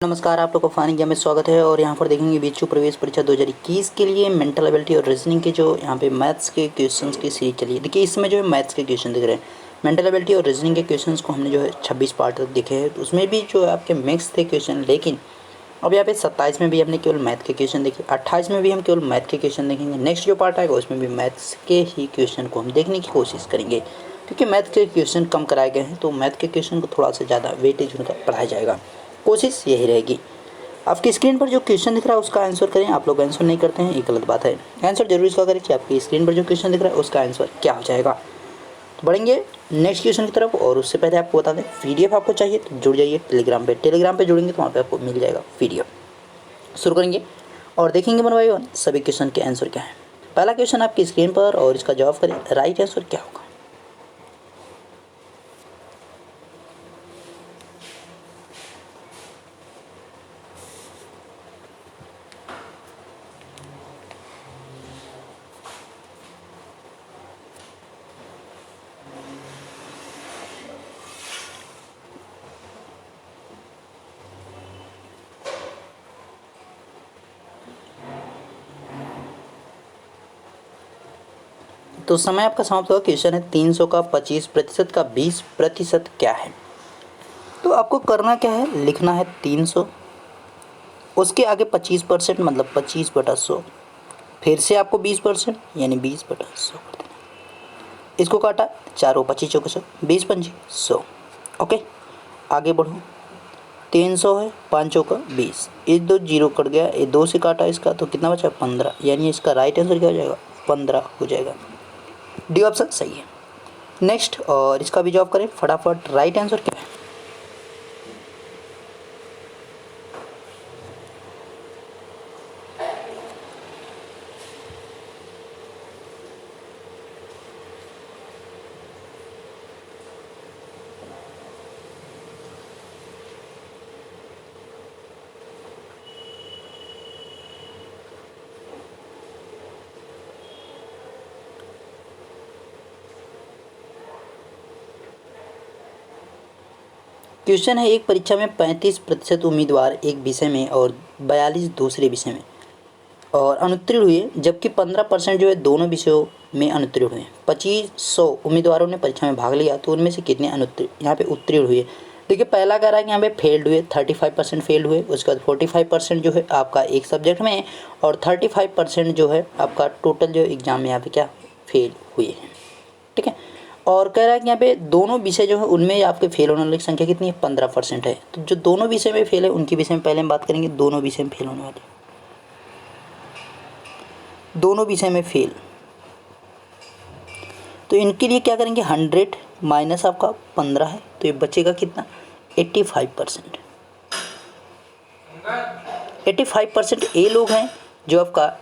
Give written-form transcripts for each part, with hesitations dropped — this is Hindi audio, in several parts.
नमस्कार, आप लोग को फानी गेम में स्वागत है। और यहाँ पर देखेंगे बीचू प्रवेश परीक्षा 2021 के लिए मेंटल एबिलिटी और रीजनिंग के जो यहाँ पे मैथ्स के क्वेश्चंस की सीरीज चली है। देखिए इसमें जो है मैथ्स के क्वेश्चन दिख रहे हैं। मेंटल एबिलिटी और रीजनिंग के क्वेश्चंस को हमने जो है 26 पार्ट तक देखे हैं, तो उसमें भी जो है आपके मिक्स थे क्वेश्चन। लेकिन अब यहाँ पे 27 में भी हमने केवल मैथ के क्वेश्चन देखे, 28 में भी हम केवल मैथ के क्वेश्चन देखेंगे। नेक्स्ट जो पार्ट आएगा उसमें भी मैथ्स के ही क्वेश्चन को हम देखने की कोशिश करेंगे, क्योंकि मैथ के क्वेश्चन कम कराए गए हैं, तो मैथ के क्वेश्चन को थोड़ा सा ज़्यादा वेटेज उनका पढ़ाया जाएगा। कोशिश यही रहेगी। आपकी स्क्रीन पर जो क्वेश्चन दिख रहा है उसका आंसर करें। आप लोग आंसर नहीं करते हैं, ये गलत बात है। आंसर जरूर इसका करें कि आपकी स्क्रीन पर जो क्वेश्चन दिख रहा है उसका आंसर क्या हो जाएगा। तो बढ़ेंगे नेक्स्ट क्वेश्चन की तरफ, और उससे पहले आपको बता दें पीडीएफ आपको चाहिए तो जुड़ जाइए टेलीग्राम पे जुड़ेंगे तो वहाँ पे आपको मिल जाएगा पीडीएफ। शुरू करेंगे और देखेंगे वन बाय वन सभी क्वेश्चन के आंसर क्या है। पहला क्वेश्चन आपकी स्क्रीन पर और इसका जवाब करें। राइट आंसर क्या होगा। तो समय आपका समाप्त हुआ। क्वेश्चन है 300 का 25% का 20% क्या है। तो आपको करना क्या है, लिखना है 300, उसके आगे 25% मतलब 25/100, फिर से आपको 20% यानी 20/100 कर देना। इसको काटा, 4 25 चौके 100, 20 पंजी 100। ओके, आगे बढ़ो। 300 है, 5 चौका 20, ये 2 जीरो कट गया, ये 2 से काटा इसका तो कितना बचा 15, यानी इसका राइट आंसर क्या हो जाएगा 15 हो जाएगा। डी ऑप्शन सही है। नेक्स्ट, और इसका भी जवाब करें फटाफट। राइट आंसर क्या है। क्वेश्चन है, एक परीक्षा में 35% उम्मीदवार एक विषय में और 42 दूसरे विषय में और अनुत्तीर्ण हुए, जबकि 15% जो है दोनों विषयों में अनुत्तीर्ण हुए। 2500 उम्मीदवारों ने परीक्षा में भाग लिया, तो उनमें से कितने अनुत्तीर्ण यहाँ पे उत्तीर्ण हुए। देखिए पहला कह रहा है कि यहाँ पे फेल्ड हुए, 35% फेल हुए। उसके बाद 45% जो है आपका एक सब्जेक्ट में, और 35% जो है आपका टोटल जो एग्जाम में यहाँ पे क्या फेल हुए हैं। ठीक है, और कह रहा है कि यहाँ पे दोनों विषय जो है उनमें आपके फेल होने वाली संख्या कितनी है 15% है। तो जो दोनों विषय में फेल है उनके विषय में पहले हम बात करेंगे। दोनों विषय में फेल होने वाले, दोनों विषय में फेल, तो इनके लिए क्या करेंगे 100 माइनस आपका 15 है, तो ये बचेगा कितना 85%। 85% ए लोग हैं जो आपका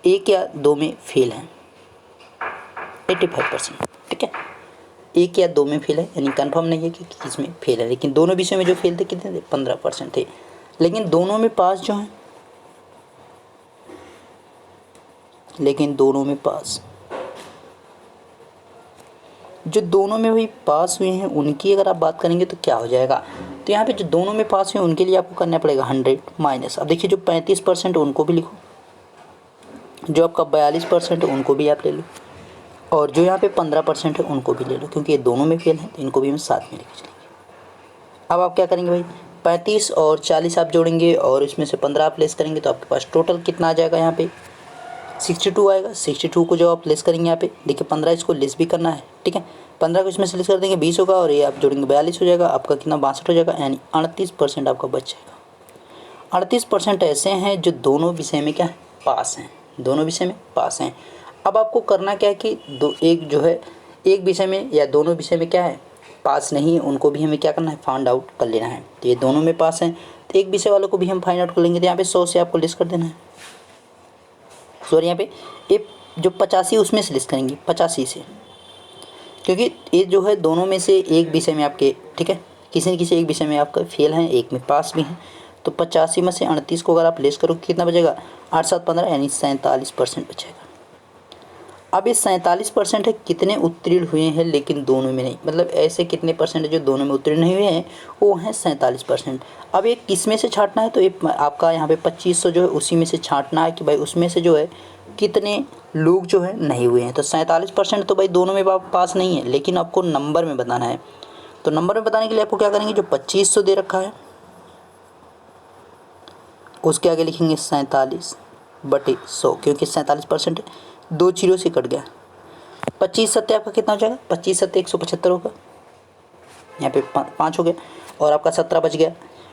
एक या दो में फेल हैं। 85%, ठीक है, एक या दो में फेल है, यानी कंफर्म नहीं है कि किसमें फेल है। लेकिन दोनों विषय में जो फेल थे कितने थे 15% थे। लेकिन दोनों में पास जो हैं, लेकिन दोनों में पास, जो दोनों में भी पास हुए हैं उनकी अगर आप बात करेंगे तो क्या हो जाएगा। तो यहाँ पे जो दोनों में पास हुए उनके लिए आपको करना पड़ेगा 100 माइनस। अब देखिए जो 35% उनको भी लिखो, जो आपका 42% है उनको भी आप ले लो, और जो यहाँ पे 15% है उनको भी ले लो, क्योंकि ये दोनों में फेल हैं तो इनको भी हम साथ में लेके चलेंगे। अब आप क्या करेंगे भाई, 35 और 40 आप जोड़ेंगे और इसमें से 15 आप लेस करेंगे, तो आपके पास टोटल कितना आ जाएगा यहाँ पे 62 आएगा। 62 को जो आप लेस करेंगे यहाँ पे, देखिए 15 इसको लेस भी करना है, ठीक है, 15 को इसमें से लेस कर देंगे 20 होगा, और ये आप जोड़ेंगे 42 हो जाएगा। आपका कितना 62 हो जाएगा, यानी 38% आपका बच जाएगा। 38% ऐसे हैं जो दोनों विषय में क्या है पास हैं, दोनों विषय में पास हैं। अब आपको करना क्या है कि एक जो है एक विषय में या दोनों विषय में क्या है पास नहीं है, उनको भी हमें क्या करना है फाइंड आउट कर लेना है। तो ये दोनों में पास हैं, तो एक विषय वालों को भी हम फाइंड आउट कर लेंगे। तो यहाँ पे 100 से आपको लिस्ट कर देना है, सॉरी यहाँ पे ये जो 85 उसमें से लिस्ट करेंगे 85 से, क्योंकि ये जो है दोनों में से एक विषय में आपके, ठीक है, किसी न किसी एक विषय में आपका फेल हैं, एक में पास भी हैं। तो 85 में से 38 को अगर आप लेस करो कितना बचेगा 8 7 15, यानी 47% बचेगा। अब ये 47% है कितने उत्तीर्ण हुए हैं लेकिन दोनों में नहीं, मतलब ऐसे कितने परसेंट जो दोनों में उत्तीर्ण नहीं हुए हैं वो हैं 47%। अब ये किस में से छांटना है, तो ये आपका यहाँ पे 2500 जो है उसी में से छांटना है कि भाई उसमें से जो है कितने लोग जो है नहीं हुए हैं। तो 47% तो भाई दोनों में पास नहीं है, लेकिन आपको नंबर में बताना है। तो नंबर में बताने के लिए आपको क्या करेंगे, जो 2500 दे रखा है उसके आगे लिखेंगे 47/100, क्योंकि 47% 2 जीरो से कट गया। 25 सत्ते आपका कितना हो जाएगा, 25 सत्ते 175 होगा, यहाँ पे 5 हो गया और आपका 17 बच गया।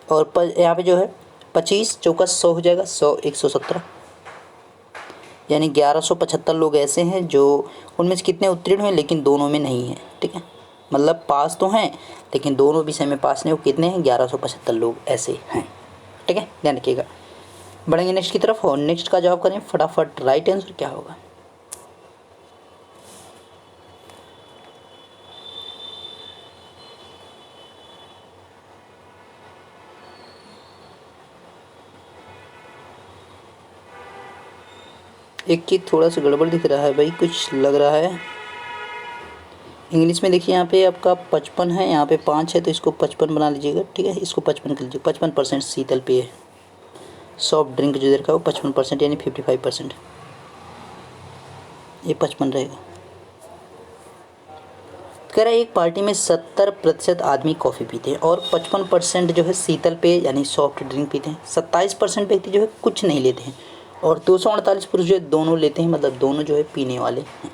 और यहाँ पे जो है 25 चौका 100 हो जाएगा, 100 117, यानी 1175 लोग ऐसे हैं जो उनमें से कितने उत्तीर्ण हुए लेकिन दोनों में नहीं है। ठीक है, मतलब पास तो हैं लेकिन दोनों विषय में पास नहीं, वो कितने हैं, 1175 लोग ऐसे हैं। ठीक है, ध्यान रखिएगा। बढ़ेंगे नेक्स्ट की तरफ और नेक्स्ट का जवाब करें फटाफट। राइट आंसर क्या होगा, एक चीज़ थोड़ा सा गड़बड़ दिख रहा है भाई, कुछ लग रहा है। इंग्लिश में देखिए यहाँ पे आपका 55 है, यहाँ पे 5 है, तो इसको 55 बना लीजिएगा। ठीक है, इसको 55 कर लीजिए। 55% शीतल पेय है, सॉफ्ट ड्रिंक जो देखा वो 55% यानी 55%, ये 55 रहेगा। कह रहा है एक पार्टी में 70% आदमी कॉफ़ी पीते हैं और 55% जो है शीतल पेय यानी सॉफ्ट ड्रिंक पीते हैं। 27% व्यक्ति जो है कुछ नहीं लेते हैं और 248 पुरुष जो है दोनों लेते हैं, मतलब दोनों जो है पीने वाले हैं।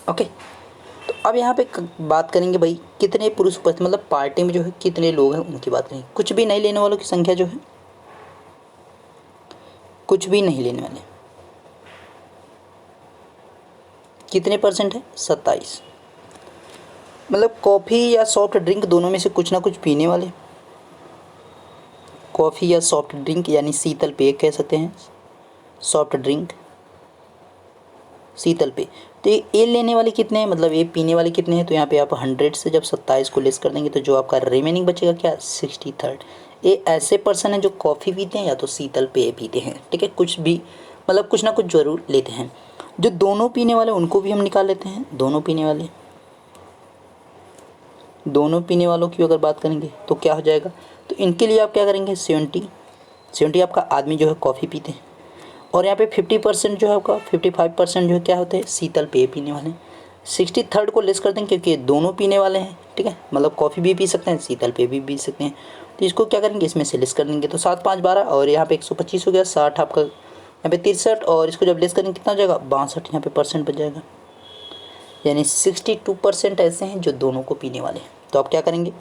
ओके, तो अब यहाँ पे बात करेंगे भाई कितने पुरुष उपस्थित, मतलब पार्टी में जो है कितने लोग हैं उनकी बात करेंगे। कुछ भी नहीं लेने वालों की संख्या जो है, कुछ भी नहीं लेने वाले कितने परसेंट है, 27, मतलब कॉफ़ी या सॉफ्ट ड्रिंक दोनों में से कुछ ना कुछ पीने वाले। कॉफ़ी या सॉफ्ट ड्रिंक यानी शीतल पेय कह सकते हैं, सॉफ्ट ड्रिंक शीतल पेय। तो ये लेने वाले कितने हैं, मतलब ये पीने वाले कितने हैं, तो यहाँ पे आप 100 से जब 27 को लेस कर देंगे तो जो आपका रिमेनिंग बचेगा क्या, 63। ये ऐसे पर्सन हैं जो कॉफ़ी पीते हैं या तो शीतल पेय पीते हैं। ठीक है, कुछ भी मतलब कुछ ना कुछ ज़रूर लेते हैं। जो दोनों पीने वाले उनको भी हम निकाल लेते हैं। दोनों पीने वालों की अगर बात करेंगे तो क्या हो जाएगा, तो इनके लिए आप क्या करेंगे, 70 आपका आदमी जो है कॉफ़ी पीते हैं और यहाँ पे 50% जो है आपका 55% जो है क्या होते हैं, शीतल पेय पीने वाले। 63rd को लेस कर देंगे क्योंकि ये दोनों पीने वाले हैं। ठीक है, मतलब कॉफ़ी भी पी सकते हैं, शीतल पेय भी पी सकते हैं, तो इसको क्या करेंगे, इसमें से लेस कर देंगे। तो 7 5 12 और यहाँ पे 125 हो गया, 60 आपका यहाँ पे 63 और इसको जब लेस करेंगे कितना हो जाएगा, 62 यहाँ पे परसेंट बच जाएगा, यानी 62% ऐसे हैं जो दोनों को पीने वाले हैं। तो आप क्या करेंगे,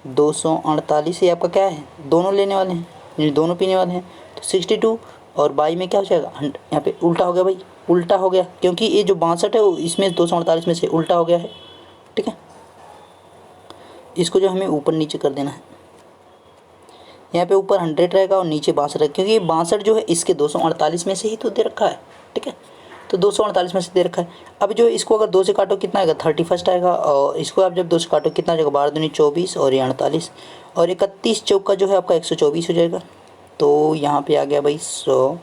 248 ये आपका क्या है, दोनों लेने वाले हैं यानी दोनों पीने वाले हैं, तो 62 और 22 में क्या हो जाएगा, यहाँ पे उल्टा हो गया भाई, उल्टा हो गया क्योंकि ये जो 62 है वो इसमें 248 में से उल्टा हो गया है। ठीक है, इसको जो हमें ऊपर नीचे कर देना है, यहाँ पे ऊपर 100 रहेगा और नीचे 62, क्योंकि ये 62 जो है इसके 248 में से ही तो दे रखा है। ठीक है, तो 248 में से दे रखा है। अब जो इसको अगर 2 से काटो कितना आएगा, 31 आएगा, और इसको आप जब 2 से काटो कितना आ जाएगा, 12 दूनी 24 और ये 48 और 31 चौका जो है आपका 124 हो जाएगा। तो यहाँ पे आ गया भाई 100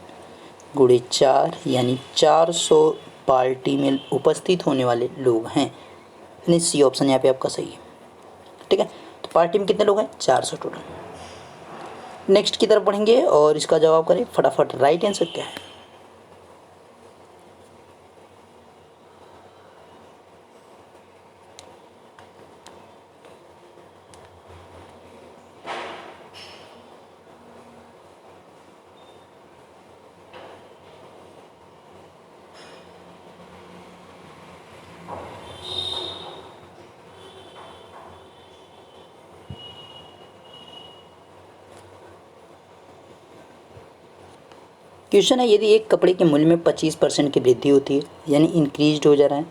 गुणे 4 यानी 400 पार्टी में उपस्थित होने वाले लोग हैं, यानी सी ऑप्शन यहाँ पे आपका सही है। ठीक है, तो पार्टी में कितने लोग हैं, 400 टोटल। नेक्स्ट की तरफ बढ़ेंगे और इसका जवाब करें फटाफट। राइट आंसर क्या है, क्वेश्चन है यदि एक कपड़े के मूल्य में 25% की वृद्धि होती है यानी इंक्रीज हो जा रहा है,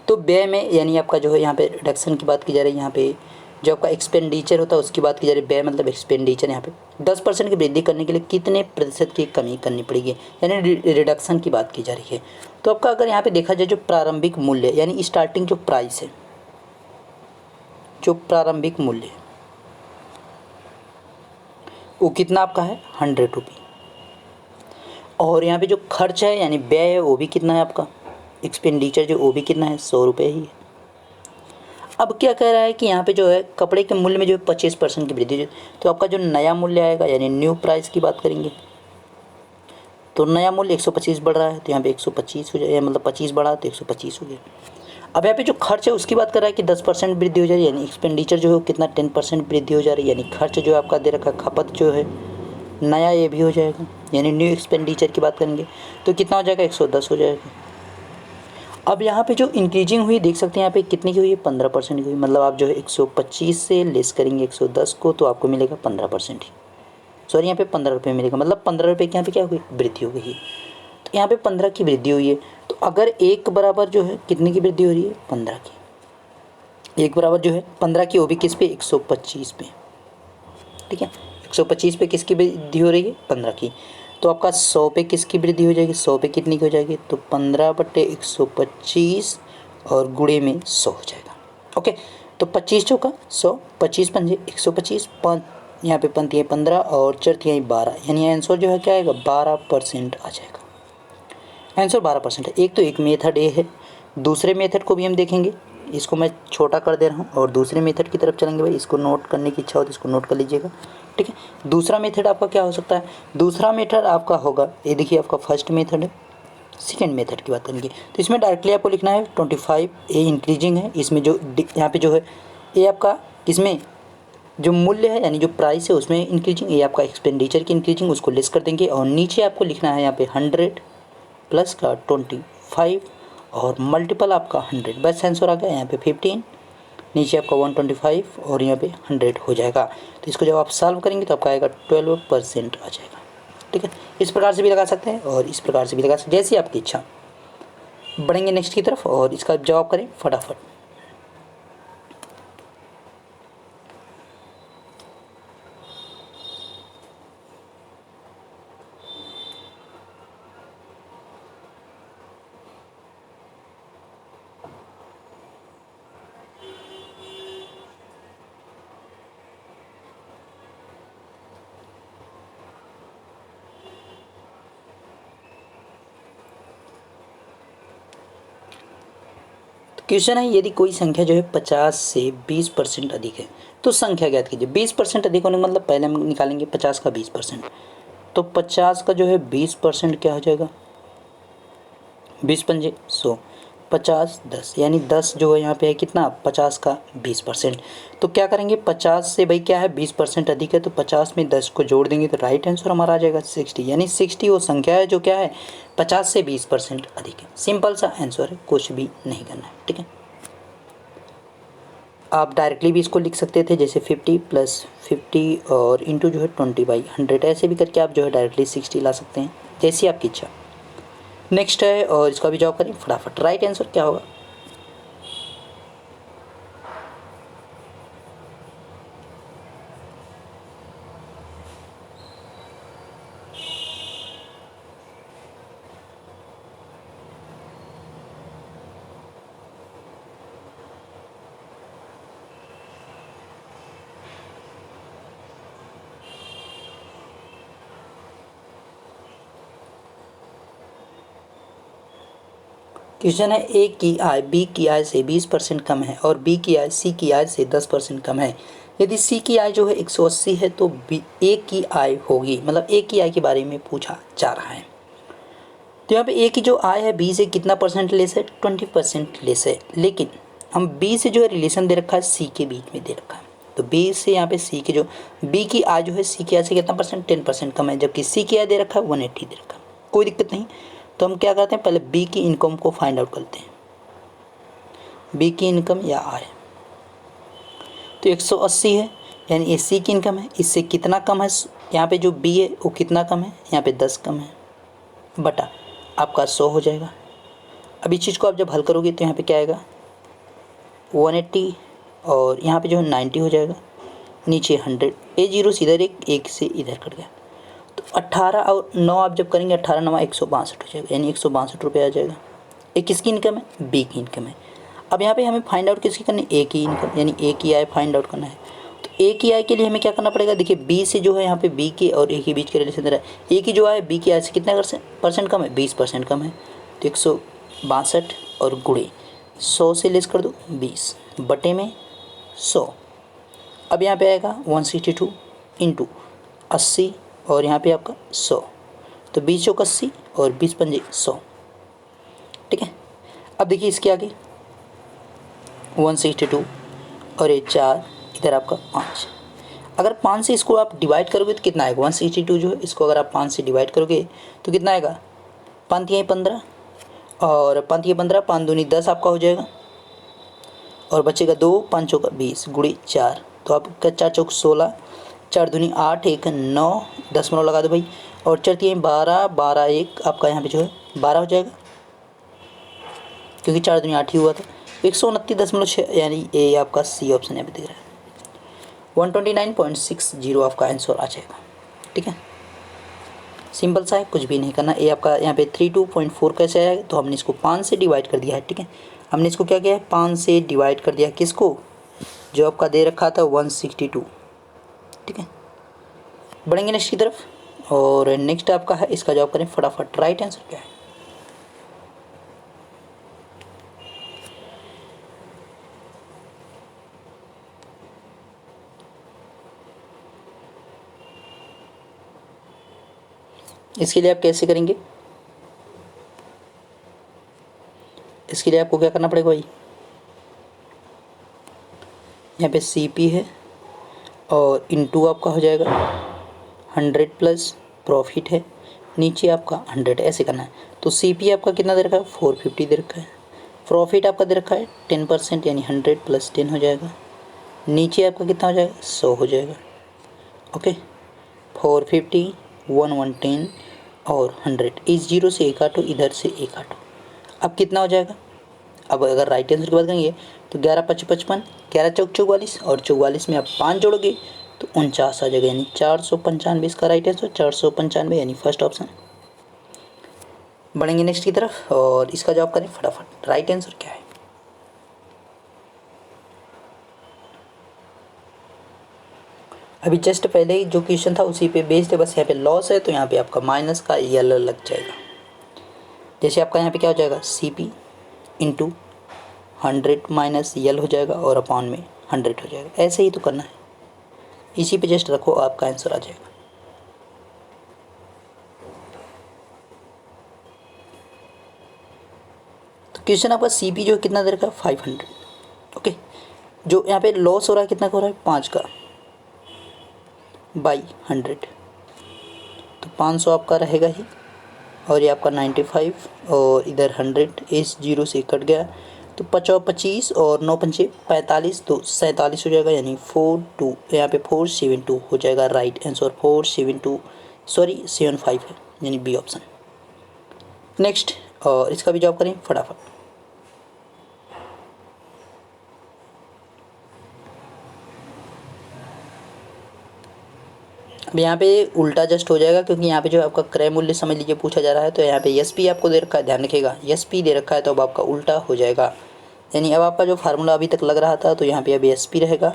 तो व्यय में यानी आपका जो है यहाँ पे रिडक्शन की बात की जा रही है, यहाँ पे जो आपका एक्सपेंडिचर होता है उसकी बात की जा रही है। व्यय मतलब एक्सपेंडिचर, यहाँ पे 10% की वृद्धि करने के लिए कितने प्रतिशत की कमी करनी पड़ेगी, यानी रिडक्शन की बात की जा रही है। तो आपका अगर यहाँ पे देखा जाए जो प्रारंभिक मूल्य यानी स्टार्टिंग जो प्राइस है, जो प्रारंभिक मूल्य वो कितना आपका है, 100 रुपये, और यहाँ पे जो खर्च है यानी व्यय है वो भी कितना है आपका एक्सपेंडिचर जो वो भी कितना है 100 रुपये ही है। अब क्या कह रहा है कि यहाँ पे जो है कपड़े के मूल्य में जो है 25% की वृद्धि, तो आपका जो नया मूल्य आएगा यानी न्यू प्राइस की बात करेंगे तो नया मूल्य 125 बढ़ रहा है तो यहाँ पे 125 हो जाए, मतलब 25 बढ़ा तो 125 हो गया। अब यहाँ पे जो खर्च है उसकी बात कर रहा है कि 10% वृद्धि हो जा रही है, यानी एक्सपेंडिचर जो है कितना 10% वृद्धि हो जा रही है, यानी खर्च जो है आपका दे रखा खपत जो है नया ये भी हो जाएगा, यानी न्यू एक्सपेंडिचर की बात करेंगे तो कितना हो जाएगा 110 हो जाएगा। अब यहाँ पे जो इंक्रीजिंग हुई देख सकते हैं यहाँ पे कितनी की हुई है 15% की हुई, मतलब आप जो है 125 से लेस करेंगे 110 को तो आपको मिलेगा 15% ही, सॉरी यहाँ पे 15 रुपये मिलेगा, मतलब 15 रुपये की यहाँ पे क्या हुई वृद्धि हो गई है। तो यहाँ पे 15 की वृद्धि हुई है, तो अगर एक बराबर जो है कितने की वृद्धि हो रही है 15 की, एक बराबर जो है 15 की, वो भी किस पे 125 पे, ठीक है 125 पे किसकी वृद्धि हो रही है 15 की, तो आपका 100 पे किसकी वृद्धि हो जाएगी 100 पे कितनी की हो जाएगी, तो 15/125 और गुणे में 100 हो जाएगा। ओके, तो 25 चौका 100, 25 पंजे 125, 5 यहाँ पे पंक्ति है 15 और चरती है 12, यानी आंसर जो है क्या आएगा 12% आ जाएगा। आंसर 12% है। एक तो एक मेथड ये है, दूसरे मेथड को भी हम देखेंगे, इसको मैं छोटा कर दे रहा हूँ और दूसरे मेथड की तरफ चलेंगे। भाई इसको नोट करने की इच्छा हो तो इसको नोट कर लीजिएगा, ठीक है। दूसरा मेथड आपका क्या हो सकता है, दूसरा मेथड आपका होगा, ये देखिए आपका फर्स्ट मेथड है, सेकेंड मेथड की बात करेंगे तो इसमें डायरेक्टली आपको लिखना है 25, ये इंक्रीजिंग है, इसमें जो यहाँ पे जो है ये आपका इसमें जो मूल्य है यानी जो प्राइस है उसमें इंक्रीजिंग, ये आपका एक्सपेंडिचर की इंक्रीजिंग, उसको लेस कर देंगे और नीचे आपको लिखना है यहाँ पे 100 प्लस का 25 और मल्टीपल आपका 100, बस आंसर आ गया यहाँ पे 15, नीचे आपका 125 और यहाँ पे 100 हो जाएगा। तो इसको जब आप सॉल्व करेंगे तो आपका आएगा 12% आ जाएगा, ठीक है। इस प्रकार से भी लगा सकते हैं और इस प्रकार से भी लगा सकते हैं, जैसी आपकी इच्छा। बढ़ेंगे नेक्स्ट की तरफ और इसका जवाब करें फटाफट। क्वेश्चन है यदि कोई संख्या जो है 50 से 20% अधिक है तो संख्या ज्ञात कीजिए। 20% अधिक होने का मतलब पहले हम निकालेंगे 50 का 20%, तो 50 का जो है 20% क्या हो जाएगा 20 पंजे 100, 50 10 यानी 10 जो है यहाँ पे है कितना 50 का 20%। तो क्या करेंगे 50 से भाई क्या है 20% अधिक है तो 50 में 10 को जोड़ देंगे तो राइट आंसर हमारा आ जाएगा 60, यानी 60 वो संख्या है जो क्या है 50 से 20% अधिक है। सिंपल सा आंसर है, कुछ भी नहीं करना है, ठीक है। आप डायरेक्टली भी इसको लिख सकते थे जैसे 50 + 50 और इंटू जो है 20/100, ऐसे भी करके आप जो है डायरेक्टली 60 ला सकते हैं, जैसी आपकी इच्छा। नेक्स्ट है और इसका भी जवाब करें फटाफट। राइट आंसर क्या होगा क्वेश्चन है ए की आय बी की आय से 20% कम है और बी की आय सी की आय से 10% कम है। यदि सी की आय जो है 180 है तो बी ए की आय होगी, मतलब ए की आय के बारे में पूछा जा रहा है। तो यहाँ पे ए की जो आय है बी से कितना परसेंट लेस है 20% लेस है, लेकिन हम बी से जो है रिलेशन दे रखा है सी के बीच में दे रखा है, तो बी से यहाँ पे सी की जो बी की आय जो है सी की आय से कितना परसेंट 10% कम है, जबकि सी की आय दे रखा है 180 दे रखा है, कोई दिक्कत नहीं। तो हम क्या करते हैं पहले बी की इनकम को फाइंड आउट करते हैं, बी की इनकम या आय। तो 180 है यानी ये सी की इनकम है, इससे कितना कम है, यहाँ पे जो बी है वो कितना कम है, यहाँ पे 10 कम है, बटा आपका 100 हो जाएगा। अब इस चीज़ को आप जब हल करोगे तो यहाँ पे क्या आएगा 180 और यहाँ पे जो है 90 हो जाएगा, नीचे 100, ए जीरो से इधर एक से इधर कट गया, तो 18 और 9 आप जब करेंगे 18 9 162 हो जाएगा, यानी 162 रुपये आ जाएगा। ये किसकी इनकम है बी की इनकम है। अब यहाँ पे हमें फाइंड आउट किसकी करनी है ए की इनकम, यानी ए की आय फाइंड आउट करना है। तो ए की आय के लिए हमें क्या करना पड़ेगा, देखिए बी से जो है यहाँ पे बी के और ए के बीच के रिलेशन दे रहा है, ए की जो आय बी की आय से कितना परसेंट कम है 20% कम है, तो 62 और गुणे 100 से लेस कर दो 20 बटे में 100। अब यहाँ पे आएगा 162 इंटू 80 और यहाँ पे आपका 100, तो 20 चौक 80 और 20 पंजे 100। ठीक है, अब देखिए इसके आगे 162 और ये 4, इधर आपका 5। अगर 5 से इसको आप डिवाइड करोगे तो कितना आएगा? 162 जो है इसको अगर आप 5 से डिवाइड करोगे तो कितना आएगा? 5 तिहाई 15 और 5 तिहाई 15, 5 दूनी 10 आपका हो जाएगा और बचेगा 2, 5 चौका 20 गुणे 4, तो आपका 4 चौक 16, 4 दूनी 8, 1 9, दशमलव लगा दो भाई, और 4 तिहाई 12, 12 1 आपका यहाँ पे जो है 12 हो जाएगा क्योंकि 4 दूनी 8 ही हुआ था। 129.6 यानी ए आपका सी ऑप्शन यहाँ पे दिख रहा है। 129.60 आपका आंसर आ जाएगा। ठीक है, सिंपल सा है, कुछ भी नहीं करना। ए आपका यहाँ पे 32.4 कैसे आया? तो हमने इसको 5 से डिवाइड कर दिया है। ठीक है, हमने इसको क्या किया है? 5 से डिवाइड कर दिया। किसको? जो आपका दे रखा था 162। ठीक है, बढ़ेंगे नेक्स्ट की तरफ और नेक्स्ट आपका है, इसका जवाब करें फटाफट। राइट आंसर क्या है? इसके लिए आप कैसे करेंगे? इसके लिए आपको क्या करना पड़ेगा भाई? यहाँ पे CP है और इनटू आपका हो जाएगा 100 प्लस प्रॉफिट है, नीचे आपका 100 ऐसे करना है। तो CP आपका कितना दे रखा है? 450 दे रखा है। प्रॉफिट आपका दे रखा है 10% यानी 100 प्लस 10 हो जाएगा। नीचे आपका कितना हो जाएगा? 100 हो जाएगा। ओके, 450 110 और 100, इस जीरो से एक काटो, इधर से एक काटो, अब कितना हो जाएगा? अब अगर राइट आंसर की बात करेंगे तो 11 5 55, 11 चौक 44 और 44 में आप 5 जोड़ोगे तो 49 आ जाएगा, यानी 495 इसका राइट आंसर 495 यानी फर्स्ट ऑप्शन। बढ़ेंगे नेक्स्ट की तरफ और इसका जवाब करें फटाफट। राइट आंसर क्या है? अभी जस्ट पहले ही जो क्वेश्चन था उसी पे बेस्ड है, बस यहाँ पे लॉस है तो यहाँ पे आपका माइनस का यल लग जाएगा। जैसे आपका यहाँ पे क्या हो जाएगा? CP इंटू 100 माइनस यल हो जाएगा और अपॉन में 100 हो जाएगा। ऐसे ही तो करना है, इसी पे जस्ट रखो, आपका आंसर आ जाएगा। तो क्वेश्चन आपका CP जो कितना दे रखा है? 500। ओके, जो यहाँ पे लॉस हो रहा है कितना का हो रहा है? 5 का बाई 100, तो 500 आपका रहेगा ही और ये आपका 95 और इधर 100, इस जीरो से कट गया तो 50 25 और 9 पंचे 45, तो 47 हो जाएगा, यानी 42 यहाँ पे 472 हो जाएगा राइट आंसर। 472 सॉरी 75 है, यानी बी ऑप्शन। नेक्स्ट और इसका भी जवाब करें फटाफट। अब यहाँ पे उल्टा जस्ट हो जाएगा क्योंकि यहाँ पे जो आपका क्रय मूल्य समझ लीजिए पूछा जा रहा है, तो यहाँ पे SP आपको दे रखा है, ध्यान रखिएगा SP दे रखा है तो अब आपका उल्टा हो जाएगा, यानी अब आपका जो फार्मूला अभी तक लग रहा था तो यहाँ पे अभी SP रहेगा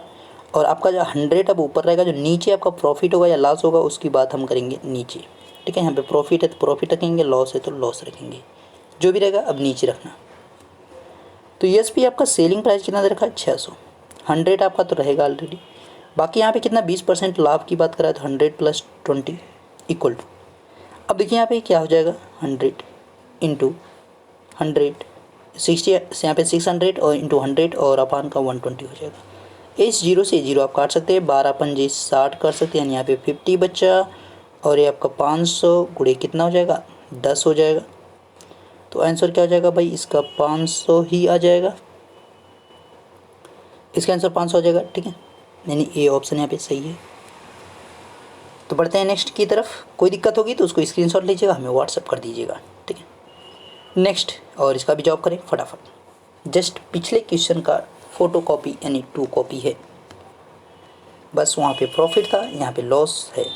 और आपका जो 100 अब ऊपर रहेगा। जो नीचे आपका प्रॉफिट होगा या लॉस होगा उसकी बात हम करेंगे नीचे। ठीक है, यहाँ पे प्रॉफिट है तो प्रॉफिट रखेंगे, लॉस है तो लॉस रखेंगे, जो भी रहेगा अब नीचे रखना। तो SP आपका सेलिंग प्राइस कितना दे रखा है? 600। 100 आपका तो रहेगा ऑलरेडी, बाकी यहाँ पे कितना 20% लाभ की बात करा है तो 100 प्लस 20 इक्वल टू, अब देखिए यहाँ पे क्या हो जाएगा? 100 इंटू 100 60 से यहाँ पे 600 और इंटू 100 और अपान का 120 हो जाएगा। इस जीरो से जीरो आप काट सकते हैं, 12 पंजे 60 कर सकते हैं, यानी यहाँ पे 50 बच्चा और ये आपका 500 गुणे कितना हो जाएगा? 10 हो जाएगा। तो आंसर क्या हो जाएगा भाई? इसका 500 ही आ जाएगा, इसका आंसर 500 हो जाएगा। ठीक है, यानी ए ऑप्शन यहाँ पे सही है। तो बढ़ते हैं नेक्स्ट की तरफ। कोई दिक्कत होगी तो उसको स्क्रीनशॉट लीजिएगा, हमें व्हाट्सअप कर दीजिएगा। ठीक है, नेक्स्ट और इसका भी जवाब करें फटाफट। जस्ट पिछले क्वेश्चन का फ़ोटो कॉपी यानी 2 कॉपी है, बस वहाँ पे प्रॉफिट था, यहाँ पे लॉस है।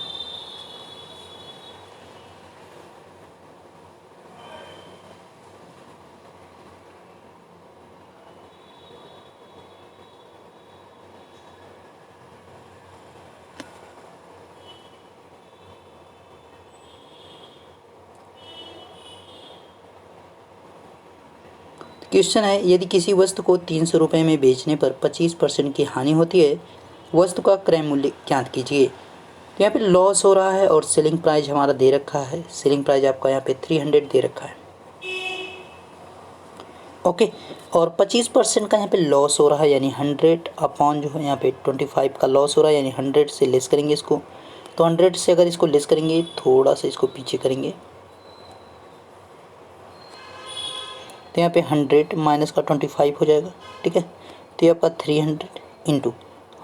क्वेश्चन है, यदि किसी वस्तु को 300 रुपये में बेचने पर 25% की हानि होती है, वस्तु का क्रय मूल्य ज्ञात कीजिए। तो यहाँ पे लॉस हो रहा है और सेलिंग प्राइस हमारा दे रखा है। सेलिंग प्राइस आपका यहाँ पे 300 दे रखा है। ओके, और 25% का यहाँ पे लॉस हो रहा है, यानी 100 अपॉन जो है यहाँ पे 25 का लॉस हो रहा है, यानी 100 से लेस करेंगे इसको। तो 100 से अगर इसको लेस करेंगे, थोड़ा सा इसको पीछे करेंगे, तो यहाँ पे 100 माइनस का 25 हो जाएगा। ठीक है, तो ये आपका 300 इंटू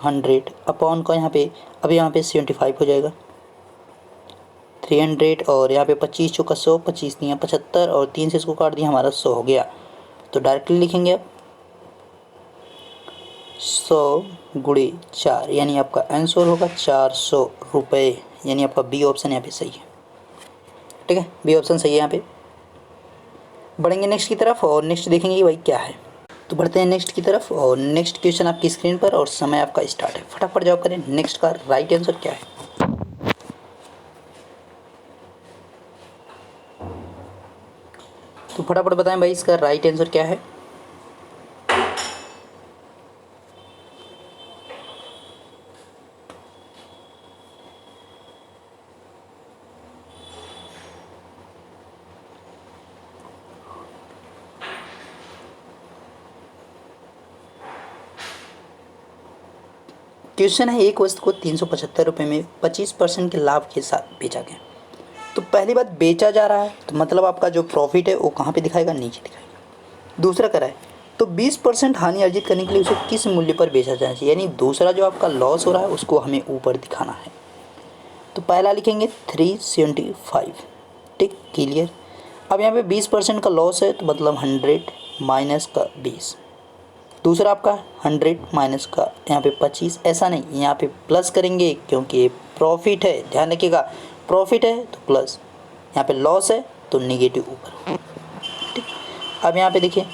100 अपॉन का यहाँ पे, अब यहाँ पे 75 हो जाएगा। 300 और यहाँ पे 25 चौका 100, 25 दिया 75 और 3 से इसको काट दिया, हमारा 100 हो गया। तो डायरेक्टली लिखेंगे आप 100 गुणे 4, यानी आपका आंसर होगा 400 रुपये, यानी आपका बी ऑप्शन यहाँ पे सही है। ठीक है, बी ऑप्शन सही है। यहाँ पे बढ़ेंगे नेक्स्ट की तरफ और नेक्स्ट देखेंगे कि भाई क्या है। तो बढ़ते हैं नेक्स्ट की तरफ और नेक्स्ट क्वेश्चन आपकी स्क्रीन पर और समय आपका स्टार्ट है। फटाफट जवाब करें, नेक्स्ट का राइट आंसर क्या है। तो फटाफट बताएं भाई इसका राइट आंसर क्या है। क्वेश्चन है, एक वस्तु को 375 रुपये में 25% के लाभ के साथ बेचा गया। तो पहली बात, बेचा जा रहा है तो मतलब आपका जो प्रॉफिट है वो कहाँ पे दिखाएगा, नीचे दिखाएगा। दूसरा करा है तो 20% हानि अर्जित करने के लिए उसे किस मूल्य पर बेचा जाना चाहिए, यानी दूसरा जो आपका लॉस हो रहा है उसको हमें ऊपर दिखाना है। तो पहला लिखेंगे 375। ठीक, क्लियर। अब यहाँ पे 20% का लॉस है तो मतलब 100 माइनस का 20, दूसरा आपका 100 माइनस का यहाँ पे 25, ऐसा नहीं, यहाँ पे प्लस करेंगे क्योंकि ये प्रॉफिट है। ध्यान रखिएगा, प्रॉफिट है तो प्लस, यहाँ पे लॉस है तो नेगेटिव ऊपर। ठीक, अब यहाँ पे देखिए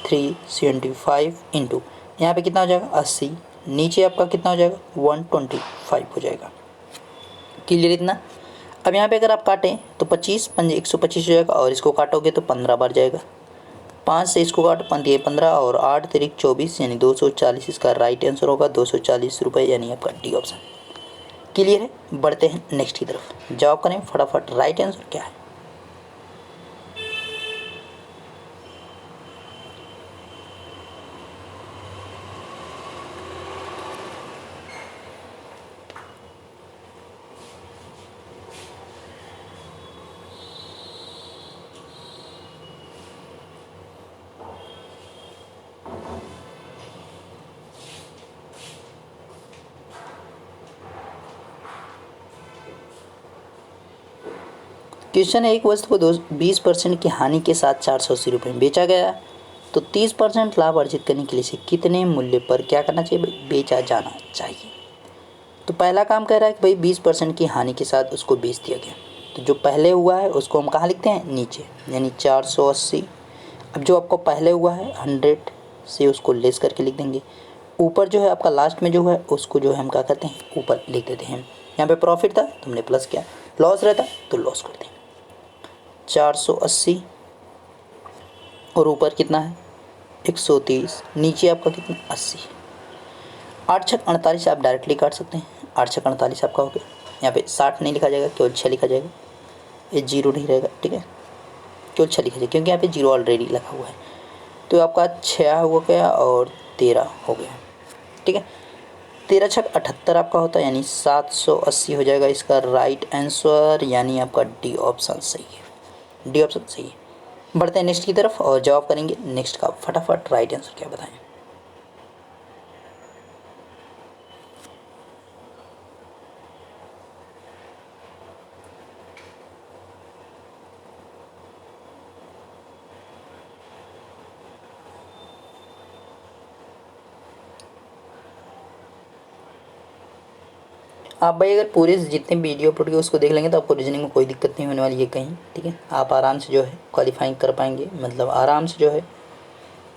375 इंटू यहाँ पे कितना हो जाएगा 80, नीचे आपका कितना हो जाएगा 125 हो जाएगा। क्लियर इतना। अब यहाँ पे अगर आप काटें तो 25 पंजे 125 हो जाएगा और इसको काटोगे तो 15 बार जाएगा। 5 से इसको काट 15 और 8 तिरिक 24, यानी 240 इसका राइट आंसर होगा, 240 रुपये, यानी आपका डी ऑप्शन। क्लियर है, बढ़ते हैं नेक्स्ट की तरफ। जवाब करें फटाफट, राइट आंसर क्या है। क्वेश्चन है, एक वस्तु को 20% की हानि के साथ 480 रुपये में बेचा गया, तो 30% लाभ अर्जित करने के लिए इसे कितने मूल्य पर क्या करना चाहिए, बेचा जाना चाहिए। तो पहला काम कह रहा है कि भाई 20% की हानि के साथ उसको बेच दिया गया। तो जो पहले हुआ है उसको हम कहाँ लिखते हैं, नीचे, यानी 480। अब जो आपको पहले हुआ है 100 से उसको लेस करके लिख देंगे। ऊपर जो है आपका लास्ट में जो है उसको जो है हम क्या करते हैं, ऊपर लिख देते हैं। यहाँ पे प्रॉफिट था तो हमने प्लस किया, लॉस रहता तो लॉस करते हैं। 480 और ऊपर कितना है 130, नीचे आपका कितना 80। 8 छक 48 आप डायरेक्टली काट सकते हैं। 8 छक 48 आपका हो गया। यहाँ पे 60 नहीं लिखा जाएगा, केवल 6 लिखा जाएगा। ये 0 नहीं रहेगा, ठीक है, केवल 6 लिखा जाएगा क्योंकि यहाँ पे 0 ऑलरेडी लगा हुआ है। तो आपका 6 हो गया और 13 हो गया, ठीक है। 13 छक 78 आपका होता है, यानी 780 हो जाएगा इसका राइट आंसर, यानी आपका डी ऑप्शन सही है। डी ऑप्शन सही है। बढ़ते हैं नेक्स्ट की तरफ और जवाब करेंगे नेक्स्ट का। फटाफट राइट आंसर क्या बताएं। आप भाई अगर पूरे जितने वीडियो अपलोड किए उसको देख लेंगे तो आपको रीजनिंग में कोई दिक्कत नहीं होने वाली है कहीं, ठीक है। आप आराम से जो है क्वालिफाइंग कर पाएंगे, मतलब आराम से जो है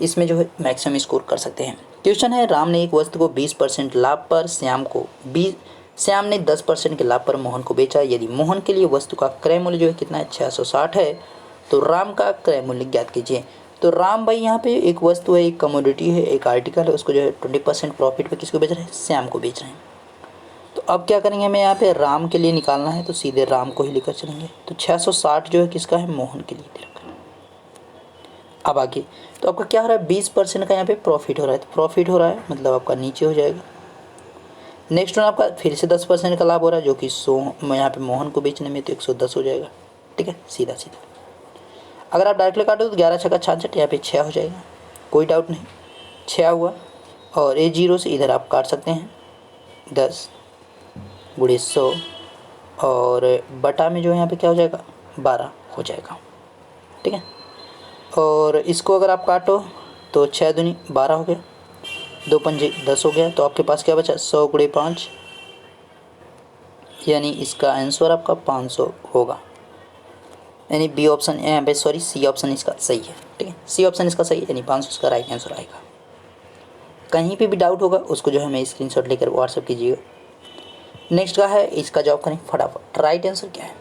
इसमें जो है मैक्सिमम स्कोर कर सकते हैं। क्वेश्चन है, राम ने एक वस्तु को 20% लाभ पर श्याम ने 10% के लाभ पर मोहन को बेचा। यदि मोहन के लिए वस्तु का क्रय मूल्य जो है कितना है 660 है, तो राम का क्रय मूल्य ज्ञात कीजिए। तो राम भाई यहाँ पे एक वस्तु है, एक कमोडिटी है, एक आर्टिकल है, उसको जो है 20% प्रॉफिट पे किसको बेच रहे हैं, श्याम को बेच रहे हैं। तो अब क्या करेंगे, हमें यहाँ पे राम के लिए निकालना है तो सीधे राम को ही लेकर चलेंगे। तो 660 जो है किसका है, मोहन के लिए दे रखा है। अब आगे तो आपका क्या हो रहा है, 20% का यहाँ पे प्रॉफिट हो रहा है। तो प्रॉफिट हो रहा है मतलब आपका नीचे हो जाएगा। नेक्स्ट वन आपका फिर से 10% का लाभ हो रहा है, जो कि 100 यहाँ पे मोहन को बेचने में, तो 110 हो जाएगा। ठीक है, सीधा सीधा अगर आप डायरेक्टली काटो तो 11 छक्का 66, यहाँ पे 6 हो जाएगा, कोई डाउट नहीं, 6 हुआ। और ये जीरो से इधर आप काट सकते हैं, 10 गुणे 100 और बटा में जो है यहाँ पे क्या हो जाएगा, 12 हो जाएगा। ठीक है, और इसको अगर आप काटो तो 6 दूनी 12 हो गया, 2 पंजे 10 हो गया। तो आपके पास क्या बचा, 100 गुणे 5, यानी इसका आंसर आपका 500 होगा। यानी बी ऑप्शन यहाँ पे, सॉरी सी ऑप्शन इसका सही है। ठीक है, सी ऑप्शन इसका सही है, यानी 500 इसका राइट आंसर आएगा। कहीं पे भी डाउट होगा उसको जो है हमें स्क्रीनशॉट लेकर व्हाट्सएप कीजिएगा। नेक्स्ट का है, इसका जवाब करें फटाफट। राइट आंसर क्या है,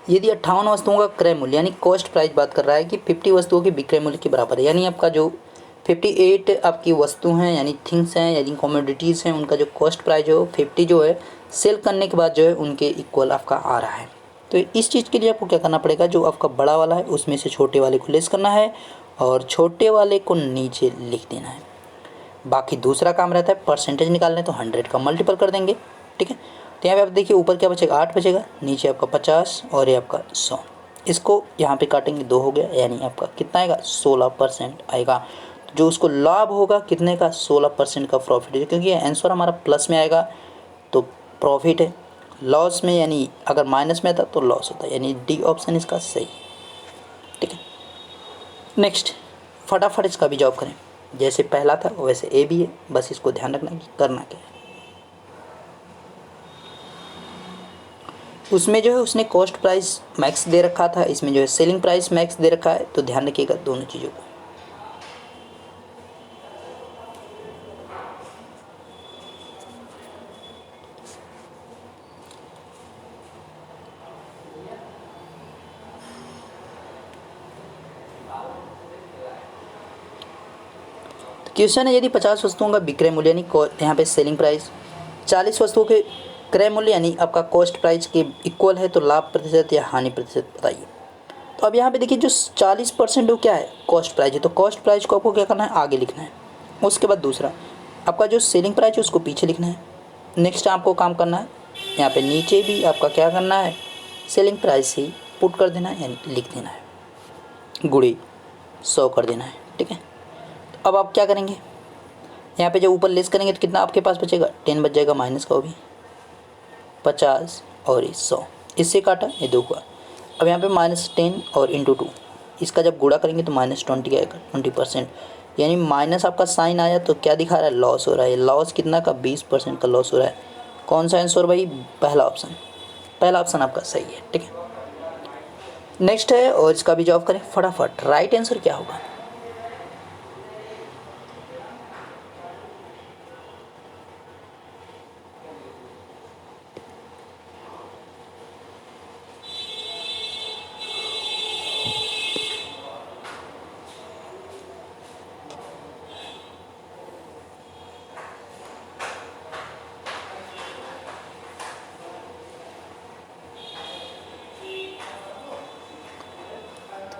यदि 58 वस्तुओं का क्रय मूल्य यानी कॉस्ट प्राइस बात कर रहा है कि 50 वस्तुओं के विक्रय मूल्य के बराबर है, यानी आपका जो 58 आपकी वस्तु हैं यानी थिंग्स हैं यानी कमोडिटीज़ हैं, उनका जो कॉस्ट प्राइस है वो 50 जो है सेल करने के बाद जो है उनके इक्वल आपका आ रहा है। तो इस चीज़ के लिए आपको क्या करना पड़ेगा, जो आपका बड़ा वाला है उसमें से छोटे वाले को लेस करना है और छोटे वाले को नीचे लिख देना है। बाकी दूसरा काम रहता है परसेंटेज निकालने, तो 100 का मल्टीपल कर देंगे। ठीक है, तो यहाँ पे आप देखिए ऊपर क्या बचेगा, 8 बचेगा, नीचे आपका 50 और ये आपका 100। इसको यहाँ पे काटेंगे 2 हो गया, यानी आपका कितना आएगा, 16% आएगा। जो उसको लाभ होगा कितने का, 16% का प्रॉफिट है, क्योंकि आंसर हमारा प्लस में आएगा तो प्रॉफिट है, लॉस में यानी अगर माइनस में आता तो लॉस होता है, यानी डी ऑप्शन इसका सही। ठीक है, नेक्स्ट फटाफट इसका भी जॉब करें, जैसे पहला था वैसे ए भी है, बस इसको ध्यान रखना कि करना क्या है। उसमें जो है उसने कॉस्ट प्राइस मैक्स दे रखा था, इसमें जो है सेलिंग प्राइस मैक्स दे रखा है, तो ध्यान रखिएगा दोनों चीज़ों को। क्वेश्चन है, यदि 50 वस्तुओं का विक्रय मूल्य यानी यहाँ पे सेलिंग प्राइस 40 वस्तुओं के क्रय मूल्य यानी आपका कॉस्ट प्राइस के इक्वल है, तो लाभ प्रतिशत या हानि प्रतिशत बताइए। तो अब यहाँ पे देखिए जो 40% वो क्या है, कॉस्ट प्राइस है, तो कॉस्ट प्राइस को आपको क्या करना है, आगे लिखना है। उसके बाद दूसरा आपका जो सेलिंग प्राइस है उसको पीछे लिखना है। नेक्स्ट आपको काम करना है, यहाँ पे नीचे भी आपका क्या करना है, सेलिंग प्राइस ही पुट कर देना है, यानी लिख देना है, गुणे 100 कर देना है। ठीक है, तो अब आप क्या करेंगे, यहाँ पे जब ऊपर लेस करेंगे तो कितना आपके पास बचेगा, 10 बच जाएगा, माइनस का वो भी 50 और 100, इससे काटा ये 2 हुआ। अब यहाँ पे -10 और इंटू 2, इसका जब गुणा करेंगे तो -20 आएगा, 20%, यानी माइनस आपका साइन आया तो क्या दिखा रहा है, लॉस हो रहा है। लॉस कितना का, 20% का लॉस हो रहा है। कौन सा आंसर भाई, पहला ऑप्शन, पहला ऑप्शन आपका सही है। ठीक है, नेक्स्ट है और इसका भी जवाब करें फटाफट। राइट आंसर क्या होगा,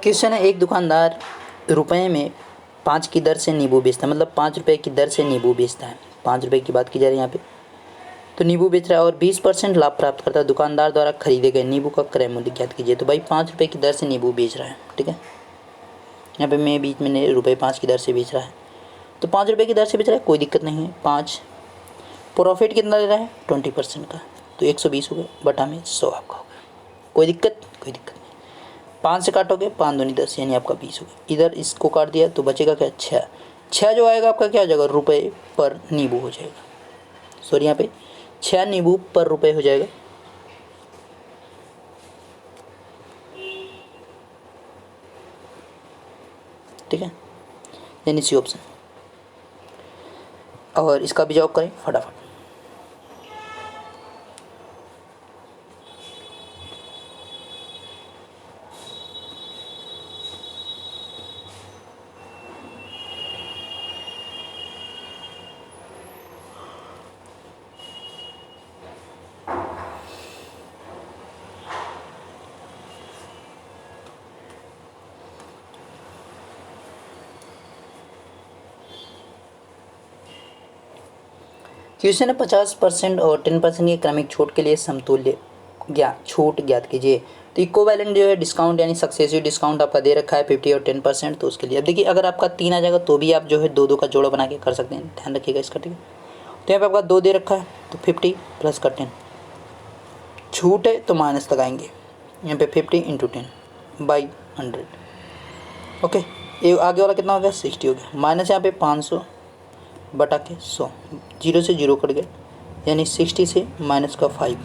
क्वेश्चन है, एक दुकानदार रुपए में 5 की दर से नींबू बेचता है, मतलब 5 रुपये की दर से नींबू बेचता है। 5 रुपये की बात की जा रही है यहाँ पे, तो नींबू बेच रहा है और 20% लाभ प्राप्त करता है। दुकानदार द्वारा खरीदे गए नींबू का क्रय मूल्य ज्ञात कीजिए। तो भाई 5 रुपये की दर से नींबू बेच रहा है। ठीक है, यहाँ पे मैं बीच में रुपये 5 की दर से बेच रहा है, तो 5 रुपये की दर से बेच रहा है, कोई दिक्कत नहीं है। 5 प्रॉफिट कितना ले रहा है, 20% का, तो 120 हो गया, बटा में 100 आपका हो गया, कोई दिक्कत नहीं। 5 से काटोगे 5 दूनी 10, यानी आपका 20 हो गया। इधर इसको काट दिया तो बचेगा क्या, 6, 6 जो आएगा आपका क्या हो जाएगा, रुपये पर नींबू हो जाएगा। सॉरी यहाँ पे 6 नींबू पर रुपये हो जाएगा। ठीक है, यानी सी ऑप्शन। और इसका भी जवाब करें फटाफट। क्वेश्चन है 50% और 10% की क्रमिक छूट के लिए समतुल्य छूट ज्ञात कीजिए। तो इक्विवेलेंट जो है डिस्काउंट यानी सक्सेसिव डिस्काउंट आपका दे रखा है 50 और 10%। तो उसके लिए अब देखिए, अगर आपका 3 आ जाएगा तो भी आप जो है 2 2 का जोड़ा बना के कर सकते हैं, ध्यान रखिएगा इसका। ठीक है, तो यहाँ पे आपका 2 दे रखा है तो 50 प्लस का 10, छूट है तो माइनस लगाएंगे यहाँ पे 50 × 10 बाई 100। ओके, ये आगे वाला कितना हो गया 60 हो गया, माइनस यहाँ पे 500 बटा के 100, 0 से 0 कट गया, यानी 60 से माइनस का 5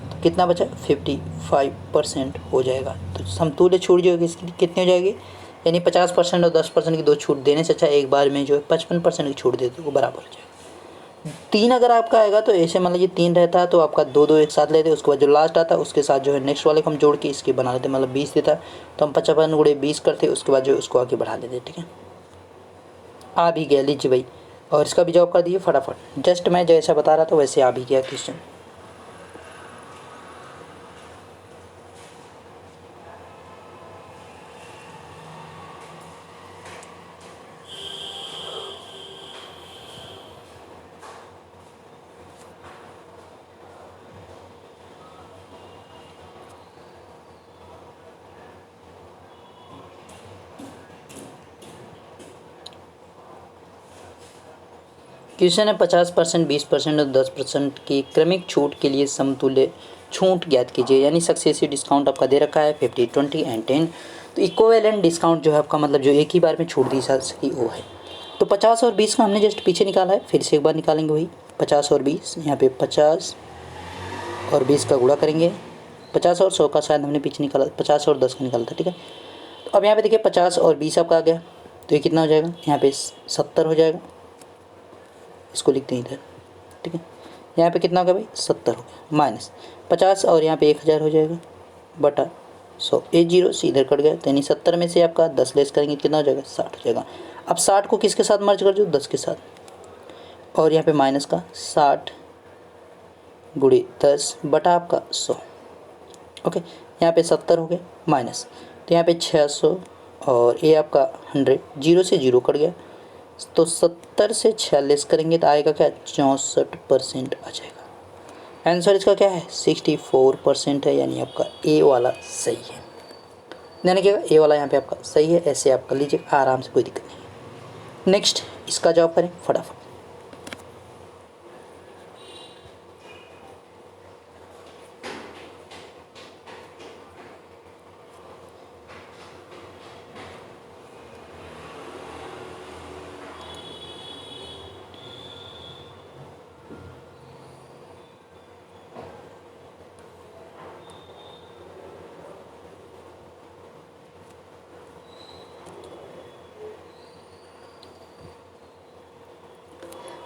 तो कितना बचा 55% हो जाएगा। तो समतुल्य छूट जो है इसकी कितनी हो जाएगी, यानी 50% और 10% की दो छूट देने से अच्छा एक बार में जो है 55% की छूट देते वो बराबर हो जाएगा। 3 अगर आपका आएगा तो ऐसे मान लीजिए 3 रहता है तो आपका 2 2 एक साथ लेते, उसके बाद जो लास्ट आता है उसके साथ जो है नेक्स्ट वाले को हम जोड़ के इसके बना लेते, मतलब 20 देता तो हम 55 गुणे 20 करते, उसके बाद जो उसको आगे बढ़ा देते। ठीक है, आ भी गया, लीजिए भाई। और इसका भी जवाब कर दिए फटाफट, जस्ट मैं जैसा बता रहा था वैसे आ भी गया क्वेश्चन। क्वेश्चन है 50%, 20% और 10% की क्रमिक छूट के लिए समतुल्य छूट ज्ञात कीजिए, यानी सक्सेसिव डिस्काउंट आपका दे रखा है 50, 20 एंड 10। तो इक्विवेलेंट डिस्काउंट जो है आपका मतलब जो एक ही बार में छूट दी जा सकी वो है। तो 50 और 20 का हमने जस्ट पीछे निकाला है, फिर से एक बार निकालेंगे वही 50 और 20। यहाँ पे 50 और 20 का गुणा करेंगे, 50 और 100 का शायद हमने पीछे निकाला, 50 और 10 का निकाला था। ठीक है, तो अब यहाँ पे देखिए 50 और 20 आपका आ गया तो ये कितना हो जाएगा, यहाँ पे 70 हो जाएगा, इसको लिखते हैं इधर। ठीक है, यहाँ पे कितना हो गया भाई 70 हो गया, माइनस 50 और यहाँ पे 1000 हो जाएगा बटा 100, 0 से इधर कट गया, तो यानी 70 में से आपका 10 लेस करेंगे कितना हो जाएगा 60 हो जाएगा। अब 60 को किसके साथ मर्ज कर दो, 10 के साथ, और यहाँ पे माइनस का 60 गुणे 10 बटा आपका 100। ओके, यहाँ पे 70 हो गया माइनस, तो यहाँ पे 600 और ये आपका 100, 0 से 0 कट गया, तो 70 से 46 करेंगे तो आएगा क्या 64% आ जाएगा। आंसर इसका क्या है 64% है, यानी आपका ए वाला सही है। यानी क्या ए वाला यहाँ पे आपका सही है, ऐसे आप कर लीजिए आराम से, कोई दिक्कत नहीं। नेक्स्ट इसका जवाब करें फटाफट।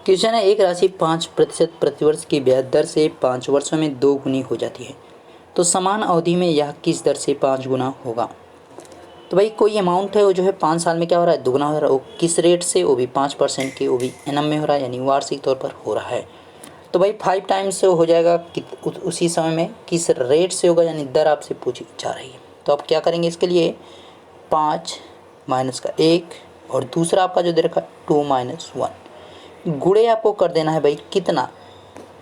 क्वेश्चन है एक राशि 5% प्रतिवर्ष की ब्याज दर से 5 वर्षों में 2 गुनी हो जाती है, तो समान अवधि में यह किस दर से 5 गुना होगा। तो भाई कोई अमाउंट है वो जो है 5 साल में क्या हो रहा है दुगना हो रहा है, वो किस रेट से, वो भी 5% की, वो भी एनम में हो रहा है, यानी वार्षिक तौर पर हो रहा है। तो भाई 5 टाइम्स से हो जाएगा उसी समय में किस रेट से होगा, यानी दर आपसे पूछी जा रही है। तो आप क्या करेंगे इसके लिए 5 माइनस का 1 और दूसरा आपका जो दे रखा है 2 माइनस 1, गुणे आपको कर देना है भाई कितना,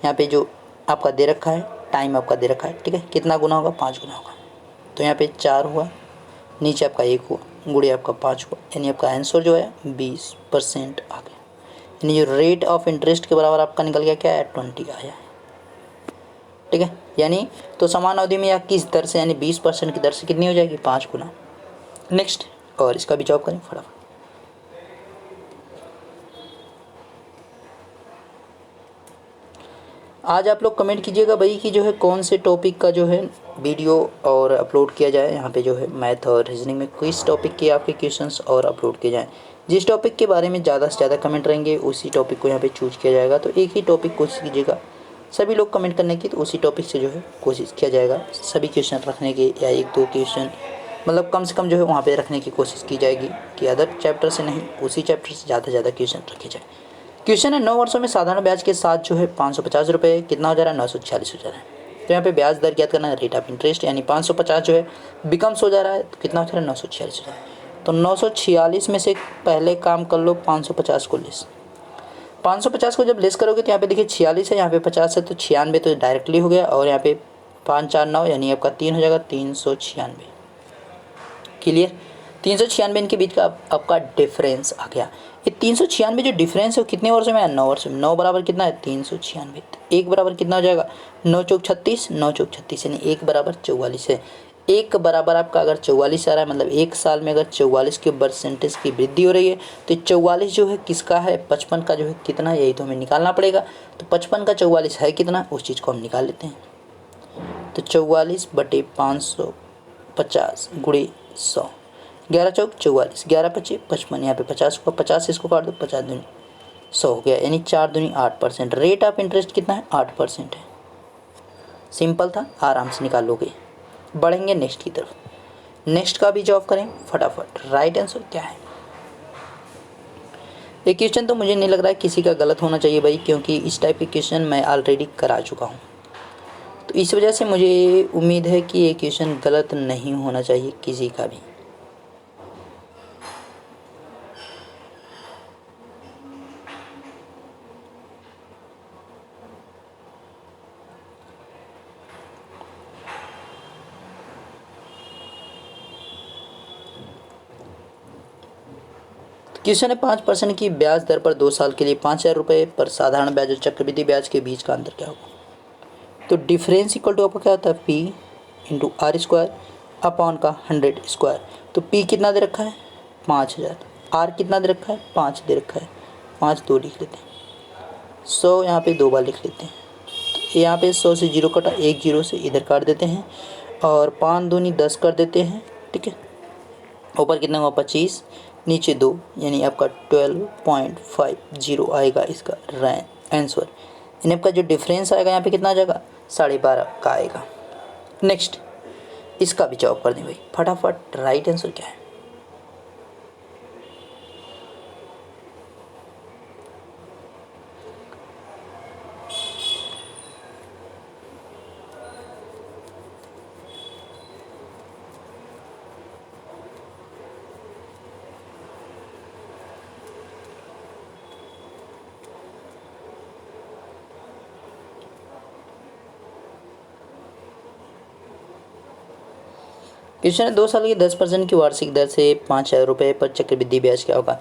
यहाँ पे जो आपका दे रखा है टाइम आपका दे रखा है। ठीक है, कितना गुना होगा 5 गुना होगा, तो यहाँ पे 4 हुआ, नीचे आपका 1 हुआ, गुणे आपका 5 हुआ, यानी आपका आंसर जो है 20% आ गया, यानी जो रेट ऑफ इंटरेस्ट के बराबर आपका निकल गया क्या है 20 आया है। ठीक है, यानी तो समान अवधि में या किस दर से, यानी 20% की दर से कितनी हो जाएगी 5 गुना। नेक्स्ट और इसका भी जवाब करें फटाफट। आज आप लोग कमेंट कीजिएगा भाई कि जो है कौन से टॉपिक का जो है वीडियो और अपलोड किया जाए। यहाँ पे जो है मैथ और रीजनिंग में किस टॉपिक के आपके क्वेश्चंस और अपलोड किए जाएँ। जिस टॉपिक के बारे में ज़्यादा से ज़्यादा कमेंट रहेंगे उसी टॉपिक को यहाँ पे चूज किया जाएगा। तो एक ही टॉपिक कोशिश कीजिएगा सभी लोग कमेंट करने की, तो उसी टॉपिक से जो है कोशिश किया जाएगा सभी क्वेश्चन रखने की, या एक दो क्वेश्चन मतलब कम से कम जो है वहाँ पे रखने की कोशिश की जाएगी कि अदर चैप्टर से नहीं, उसी चैप्टर से ज़्यादा से ज़्यादा क्वेश्चन रखे जाए। क्वेश्चन है 9 वर्षों में साधारण ब्याज के साथ जो है 550 रुपये कितना हो जा रहा है, 946 हो जा रहा है। तो यहाँ पे ब्याज दर ज्ञात करना है, रेट ऑफ इंटरेस्ट, यानी 550 जो है बिकम्स हो जा रहा है तो कितना हो जा रहा है, 946 हो जा रहा है। तो 946 में से पहले काम कर लो, 550 को लेस, 550 को जब लेस करोगे तो यहाँ पे देखिए 46 है, यहाँ पे 50 है, तो 96 तो डायरेक्टली हो गया, और यहाँ पे 5 4 9 यानी आपका 3 हो जाएगा, 396। क्लियर। 396 इनके बीच का आपका डिफरेंस आ गया। ये 396 जो डिफरेंस है वो कितने वर्षों में है, 9 वर्षों में। 9 बराबर कितना है, 396। एक बराबर कितना हो जाएगा, 9 चौक 36, 9 चौक 36 यानी 1 बराबर 44 है। 1 बराबर आपका अगर 44 आ रहा है, मतलब 1 साल में अगर 44 के परसेंटेज की वृद्धि हो रही है, तो 44 जो है किसका है, 55 का जो है कितना, यही तो हमें निकालना पड़ेगा। तो 55 का 44 है कितना, उस चीज़ को हम निकाल लेते हैं। तो 44/550 गुणे 100, 11 चौक 44, 11 पच्चीस 55, यहाँ पे 50 को 50 इसको काट दो, 50 दूनी 100 हो गया, यानी 4 दूनी 8%। रेट ऑफ इंटरेस्ट कितना है, 8% है। सिंपल था, आराम से निकाल लोगे। बढ़ेंगे नेक्स्ट की तरफ। नेक्स्ट का भी जॉब करें फटाफट। राइट आंसर क्या है, ये क्वेश्चन तो मुझे नहीं लग रहा है किसी का गलत होना चाहिए भाई, क्योंकि इस टाइप के क्वेश्चन मैं ऑलरेडी करा चुका हूँ। तो इस वजह से मुझे उम्मीद है कि ये क्वेश्चन गलत नहीं होना चाहिए किसी का भी। क्वेश्चन है 5% की ब्याज दर पर 2 साल के लिए 5,000 रुपये पर साधारण ब्याज और चक्रवृद्धि ब्याज के बीच का अंतर क्या होगा। तो डिफरेंस इक्वल टू आपका क्या होता है, P into R square upon का 100 स्क्वायर। तो पी कितना दे रखा है, 5,000। आर कितना दे रखा है, 5 दे रखा है। 5 2 लिख लेते हैं, 100 यहाँ पे 2 बार लिख लेते हैं। तो यहाँ पे 100 से 0 कटा, 1 0 से इधर काट देते हैं, और 5 दूनी 10 कर देते हैं। ठीक है, ऊपर कितना हुआ 25, नीचे 2, यानी आपका 12.50 आएगा इसका आंसर। यानी आपका जो डिफरेंस आएगा यहाँ पे कितना आ जाएगा, 12.5 का आएगा। नेक्स्ट इसका भी जवाब कर दें भाई फटाफट। राइट आंसर क्या है, क्वेश्चन है 2 साल की 10% की वार्षिक दर से 5,000 रुपये पर चक्रवृद्धि ब्याज क्या होगा।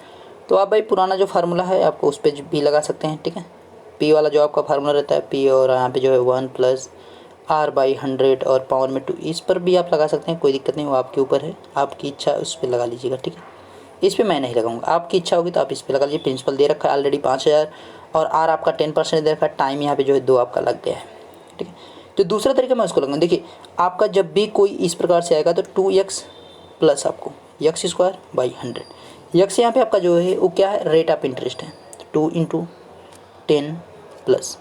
तो आप भाई पुराना जो फार्मूला है आपको उस पर भी लगा सकते हैं। ठीक है, पी वाला जो आपका फार्मूला रहता है, पी और यहाँ पे जो है 1+r/100 और पावर में 2, इस पर भी आप लगा सकते हैं, कोई दिक्कत नहीं, वो आपके ऊपर है, आपकी इच्छा उस पर लगा लीजिएगा। ठीक है, इस पर मैं नहीं लगाऊंगा, आपकी इच्छा होगी तो आप इस पर लगा लीजिए। प्रिंसिपल दे रखा है ऑलरेडी 5,000, और आर आपका 10% दे रखा है। टाइम यहाँ पे जो है 2 आपका लग गया है। ठीक है, तो दूसरा तरीका मैं उसको लगाऊंगा। देखिए आपका जब भी कोई इस प्रकार से आएगा तो 2x प्लस आपको x²/100, यक्स यहाँ पे आपका जो है वो क्या है, रेट ऑफ इंटरेस्ट है। 2 × 10 प्लस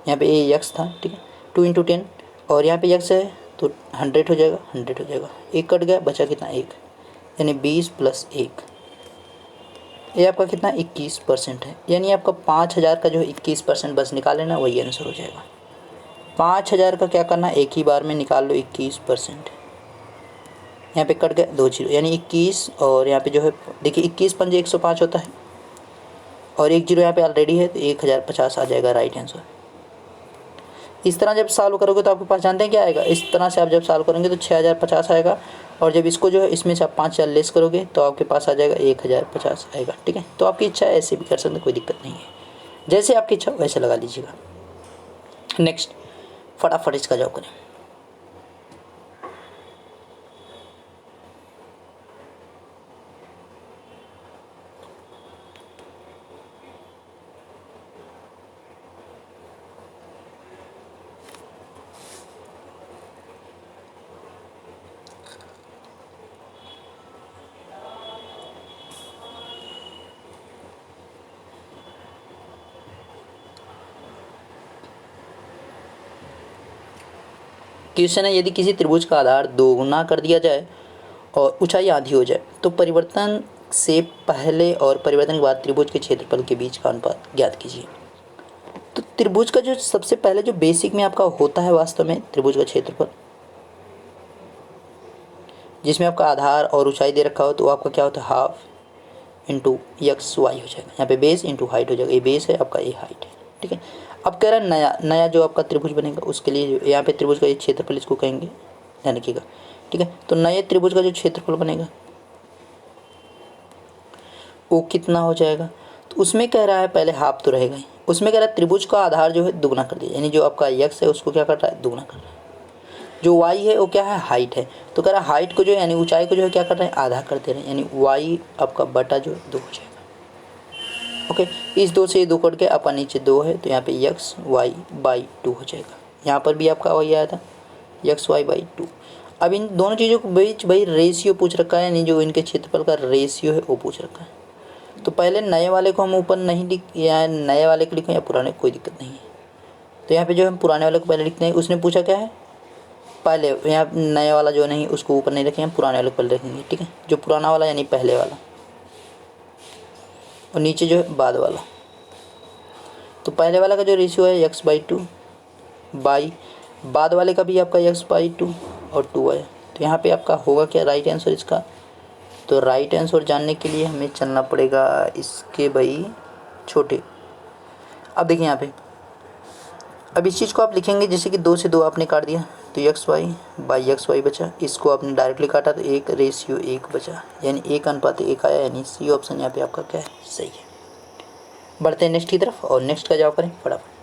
यहाँ पे ये यक्स था। ठीक है, 2 × 10 और यहाँ पे यक्स है तो 100 हो जाएगा, 100 हो जाएगा, एक कट गया, बचा कितना, 1, यानी 20 + 1, ये आपका कितना 21% है। यानी आपका 5,000 का जो है 21% बस निकाल लेना, वही आंसर हो जाएगा। 5,000 का क्या करना, एक ही बार में निकाल लो 21%। यहाँ पे कट गया 2 0, यानी 21, और यहाँ पे जो है देखिए 21 × 5 = 105 होता है, और 1 0 यहाँ पे ऑलरेडी है तो 1,050 आ जाएगा राइट आंसर। इस तरह जब सॉल्व करोगे तो आपके पास जानते हैं क्या आएगा, इस तरह से आप जब सॉल्व करेंगे तो 6,050 आएगा, और जब इसको जो है इसमें से आप 5,000 लेस करोगे तो आपके पास आ जाएगा 1,050 आएगा। ठीक है, तो आपकी इच्छा है ऐसे भी कर सकते हैं, कोई दिक्कत नहीं है, जैसे आपकी इच्छा वैसे लगा लीजिएगा। नेक्स्ट फटाफट इसका जवाब करें। क्वेश्चन है यदि किसी त्रिभुज का आधार दोगुना कर दिया जाए और ऊंचाई आधी हो जाए तो परिवर्तन से पहले और परिवर्तन के बाद त्रिभुज के क्षेत्रफल के बीच का अनुपात ज्ञात कीजिए। तो त्रिभुज का जो सबसे पहले जो बेसिक में आपका होता है वास्तव में त्रिभुज का क्षेत्रफल, जिसमें आपका आधार और ऊंचाई दे रखा हो, तो आपका क्या होता है हाफ इंटू एक्स वाई हो जाएगा। यहाँ पे बेस इंटू हाइट हो जाएगा। ये बेस है आपका, ये हाइट है, ठीक है। अब कह रहा है नया जो आपका त्रिभुज बनेगा उसके लिए यहाँ पे त्रिभुज का ये क्षेत्रफल इसको कहेंगे, ध्यान रखिएगा, ठीक है। तो नए त्रिभुज का जो क्षेत्रफल बनेगा वो कितना हो जाएगा, तो उसमें कह रहा है पहले हाफ तो रहेगा ही, उसमें कह रहा है त्रिभुज का आधार जो है दुगना कर दिया, यानी जो आपका एक्स है उसको क्या कर रहा है दुगना कर रहा है। जो वाई है वो क्या है हाइट है, तो कह रहा है हाइट को जो है यानी ऊंचाई को जो है क्या कर रहे हैं आधा कर दे रहे हैं, यानी वाई आपका बटा जो है 2 हो जाएगा। ओके, इस 2 से ये 2 कट के आपका नीचे 2 है, तो यहाँ पे एक्स वाई बाई 2 हो जाएगा। यहाँ पर भी आपका वही आया था एक्स वाई बाई 2। अब इन दोनों चीज़ों के बीच भाई रेशियो पूछ रखा है, यानी जो इनके क्षेत्रफल का रेशियो है वो पूछ रखा है। तो पहले नए वाले को हम ऊपर नहीं लिख, या नए वाले को लिखें या पुराने, कोई दिक्कत नहीं है। तो यहाँ पे जो हम पुराने वाले को पहले लिखते हैं, उसने पूछा क्या है पहले, यहाँ नया वाला जो नहीं उसको ऊपर नहीं रखेंगे, हम पुराने वाले को पहले रखेंगे, ठीक है। जो पुराना वाला यानी पहले वाला, और नीचे जो है बाद वाला। तो पहले वाला का जो रेशियो है एक्स बाई 2 बाई बाद वाले का भी आपका एक्स बाई 2 और 2 है। तो यहाँ पे आपका होगा क्या राइट आंसर इसका। तो राइट आंसर जानने के लिए हमें चलना पड़ेगा इसके भाई छोटे। अब देखिए यहाँ पे, अब इस चीज़ को आप लिखेंगे जैसे कि 2 से 2 आपने काट दिया तो X Y by X Y बचा, इसको आपने डायरेक्टली काटा तो 1 रेशियो 1 बचा, यानी 1 अनुपात 1 आया, यानी सी ऑप्शन यहाँ पे आपका क्या है सही है। बढ़ते हैं नेक्स्ट की तरफ और नेक्स्ट का जवाब करें फटाफट।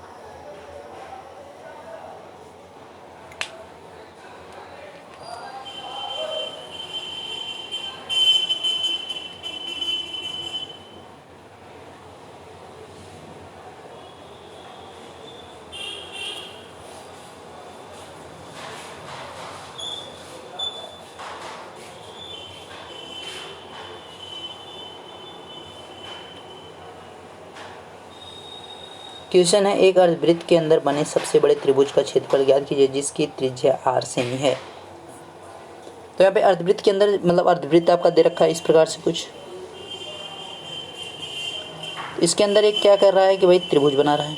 क्वेश्चन है एक अर्धवृत्त के अंदर बने सबसे बड़े त्रिभुज का क्षेत्रफल ज्ञात कीजिए जिसकी त्रिज्या 8 सेमी है। तो यहाँ पे अर्धवृत्त के अंदर मतलब अर्धवृत्त आपका दे रखा है इस प्रकार से कुछ, इसके अंदर एक क्या कर रहा है कि भाई त्रिभुज बना रहा है,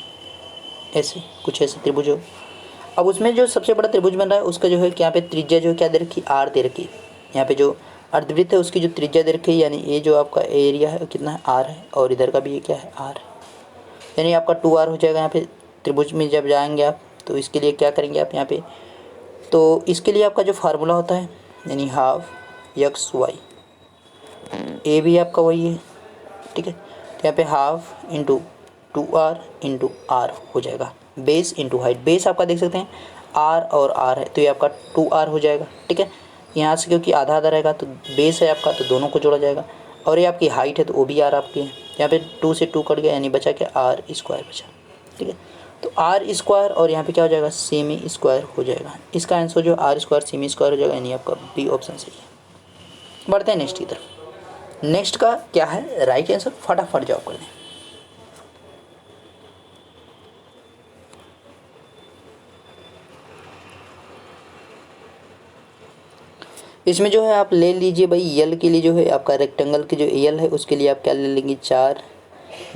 ऐसे कुछ ऐसे त्रिभुज हो। अब उसमें जो सबसे बड़ा त्रिभुज बन रहा है उसका जो है कि यहाँ पे त्रिज्या जो है क्या दे रखी आर दे रखी। यहाँ पे जो अर्धवृत्त है उसकी जो त्रिज्या दे रखी है, यानी ये जो आपका एरिया है कितना है आर है, और इधर का भी ये क्या है आर है, यानी आपका 2r हो जाएगा। यहाँ पे त्रिभुज में जब जाएंगे आप तो इसके लिए क्या करेंगे आप यहाँ पे, तो इसके लिए आपका जो फार्मूला होता है यानी हाफ एक्स वाई, ए भी आपका वही है, ठीक है। तो यहाँ पे half into 2r into are हो जाएगा, बेस इंटू हाइट। बेस आपका देख सकते हैं r और r है तो ये आपका 2r हो जाएगा, ठीक है। यहाँ से क्योंकि आधा आधा रहेगा तो बेस है आपका तो दोनों को जोड़ा जाएगा, और ये आपकी हाइट है तो वो भी r आपकी है। यहाँ पे 2 से 2 कट गया यानी बचा क्या आर स्क्वायर बचा, ठीक है। तो आर स्क्वायर और यहाँ पे क्या हो जाएगा सेमी स्क्वायर हो जाएगा। इसका आंसर जो आर स्क्वायर सेमी स्क्वायर हो जाएगा, यानी आपका बी ऑप्शन सही है। बढ़ते हैं नेक्स्ट की तरफ। नेक्स्ट का क्या है राइट आंसर, फटाफट जवाब कर दें। इसमें जो है आप ले लीजिए भाई यल के लिए जो है आपका रेक्टेंगल के जो यल है उसके लिए आप क्या ले लेंगे 4,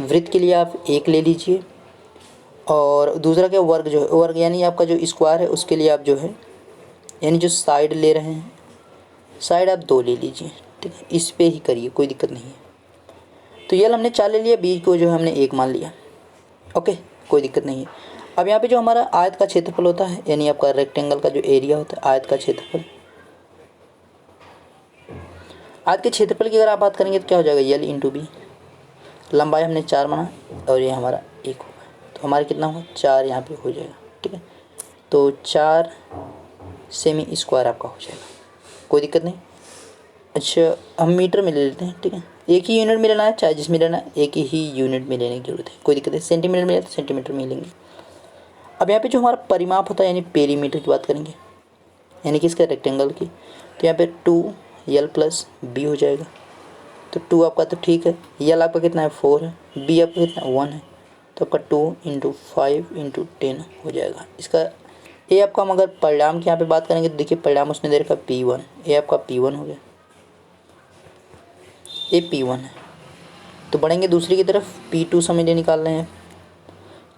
वृत्त के लिए आप 1 ले लीजिए, और दूसरा क्या वर्ग जो है वर्ग यानी आपका जो स्क्वायर है उसके लिए आप जो है यानी जो साइड ले रहे हैं साइड आप 2 ले लीजिए, ठीक है। इस पे ही करिए कोई दिक्कत नहीं है। तो यल हमने 4 ले लिया, बीच को जो हमने 1 मान लिया, ओके कोई दिक्कत नहीं है। अब यहाँ पे जो हमारा आयत का क्षेत्रफल होता है यानी आपका रेक्टेंगल का जो एरिया होता है आयत का क्षेत्रफल, आयत के क्षेत्रफल की अगर आप बात करेंगे तो क्या हो जाएगा यल इंटू बी। लंबाई हमने 4 माना और ये हमारा 1 होगा, तो हमारा कितना होगा 4 यहाँ पे हो जाएगा, ठीक है। तो 4 सेमी स्क्वायर आपका हो जाएगा, कोई दिक्कत नहीं। अच्छा हम मीटर में ले लेते हैं, ठीक है। एक ही यूनिट में लेना है, चाहे जिसमें लेना है एक ही यूनिट में लेने की जरूरत है, कोई दिक्कत नहीं। सेंटीमीटर में लेते तो सेंटीमीटर में लेंगे। अब यहाँ पे जो हमारा परिमाप होता है यानी पेरीमीटर की बात करेंगे, यानी कि इसका रेक्टेंगल की, तो यहाँ पे 2l प्लस बी हो जाएगा। तो 2 आपका तो ठीक है, यल आपका कितना है 4 है, बी आपका कितना 1 है, तो आपका 2 इंटू 5 इंटू 10 हो जाएगा। इसका ए आपका हम अगर परिणाम की यहाँ पे बात करेंगे तो देखिए परिणाम उसने दे रखा P1, ए आपका P1 हो गया, ए P1 है। तो बढ़ेंगे दूसरी की तरफ, P2 समय निकाल रहे हैं।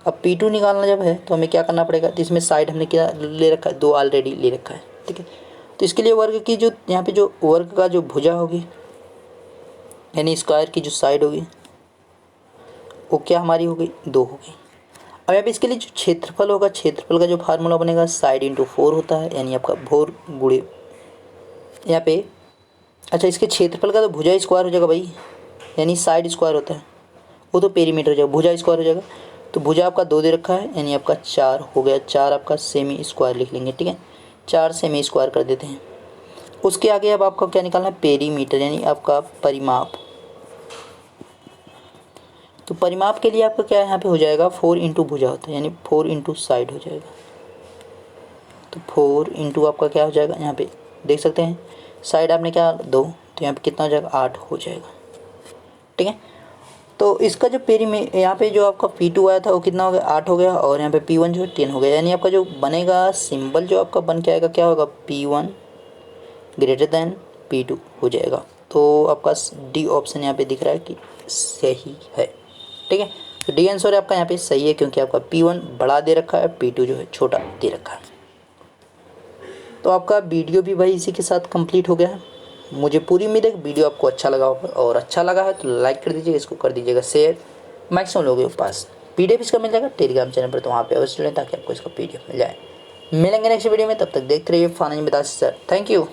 अब P2 निकालना जब है तो हमें क्या करना पड़ेगा, तो इसमें साइड हमने क्या ले रखा है, 2 ऑलरेडी ले रखा है, ठीक है। तो इसके लिए वर्ग की जो यहाँ पे जो वर्ग का जो भुजा होगी यानी स्क्वायर की जो साइड होगी वो क्या हमारी हो गई, 2 हो गई। अब यहाँ पे इसके लिए जो क्षेत्रफल होगा, क्षेत्रफल का जो फार्मूला बनेगा साइड इंटू 4 होता है, यानी आपका भोर गुणे यहाँ पे, अच्छा इसके क्षेत्रफल का तो भुजा स्क्वायर हो जाएगा भाई, यानी साइड स्क्वायर होता है, वो तो पेरीमीटर हो जाएगा, भुजा स्क्वायर हो जाएगा। तो भुजा आपका 2 दे रखा है, यानी आपका 4 हो गया, 4 आपका सेमी स्क्वायर लिख लेंगे, ठीक है, 4 सेमी स्क्वायर कर देते हैं। उसके आगे अब आपका क्या निकालना है, पेरीमीटर यानी आपका परिमाप। तो परिमाप के लिए आपका क्या यहाँ पे हो जाएगा, 4 इंटू भुजा होता है, यानी 4 इंटू साइड हो जाएगा। तो 4 इंटू आपका क्या हो जाएगा, यहाँ पे देख सकते हैं साइड आपने क्या 2, तो यहाँ पे कितना हो जाएगा, 8 हो जाएगा, ठीक है। तो इसका जो यहाँ पे जो आपका P2 आया था वो कितना हो गया, 8 हो गया, और यहाँ पे P1 जो है 10 हो गया, यानी आपका जो बनेगा सिंबल जो आपका बन के आएगा क्या होगा, P1 ग्रेटर देन P2 हो जाएगा। तो आपका डी ऑप्शन यहाँ पे दिख रहा है कि सही है, ठीक है। तो डी आंसर आपका यहाँ पे सही है, क्योंकि आपका P1 बड़ा दे रखा है, P2 जो है छोटा दे रखा है। तो आपका वीडियो भी भाई इसी के साथ कंप्लीट हो गया है। मुझे पूरी उम्मीद है कि वीडियो आपको अच्छा लगा होगा, और अच्छा लगा है तो लाइक कर दीजिएगा, इसको कर दीजिएगा शेयर मैक्सिमम लोगों के पास। PDF इसका मिल जाएगा टेलीग्राम चैनल पर, तो वहाँ पे अवश्य जुड़ें ताकि आपको इसका PDF मिल जाए। मिलेंगे नेक्स्ट वीडियो में, तब तक देखते रहिए finance with Ashish sir. Thank you.